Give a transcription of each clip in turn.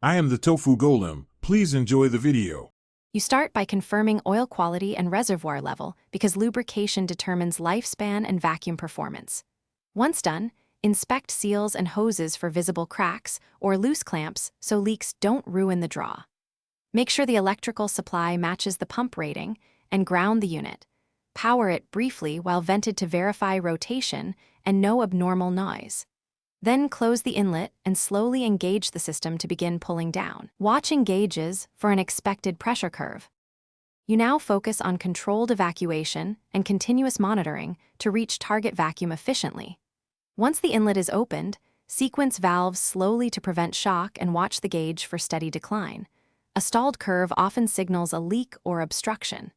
I am the Tofu Golem. Please enjoy the video. You start by confirming oil quality and reservoir level because lubrication determines lifespan and vacuum performance. Once done, inspect seals and hoses for visible cracks or loose clamps so leaks don't ruin the draw. Make sure the electrical supply matches the pump rating and ground the unit. Power it briefly while vented to verify rotation and no abnormal noise. Then close the inlet and slowly engage the system to begin pulling down. Watch gauges for an expected pressure curve. You now focus on controlled evacuation and continuous monitoring to reach target vacuum efficiently. Once the inlet is opened, sequence valves slowly to prevent shock and watch the gauge for steady decline. A stalled curve often signals a leak or obstruction.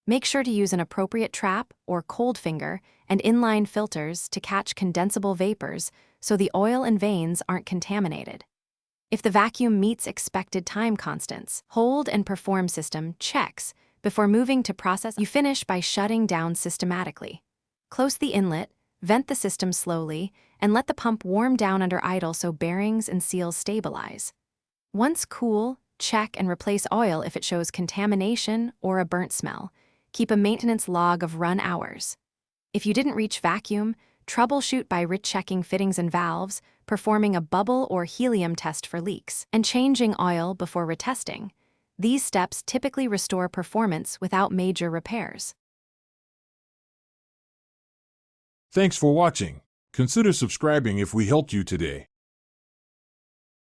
Make sure to use an appropriate trap or cold finger and inline filters to catch condensable vapors so the oil and veins aren't contaminated. If the vacuum meets expected time constants, hold and perform system checks before moving to process. You finish by shutting down systematically. Close the inlet, vent the system slowly, and let the pump warm down under idle so bearings and seals stabilize. Once cool, check and replace oil if it shows contamination or a burnt smell. Keep a maintenance log of run hours. If you didn't reach vacuum, troubleshoot by rechecking fittings and valves, performing a bubble or helium test for leaks, and changing oil before retesting. These steps typically restore performance without major repairs. Thanks for watching. Consider subscribing if we helped you today.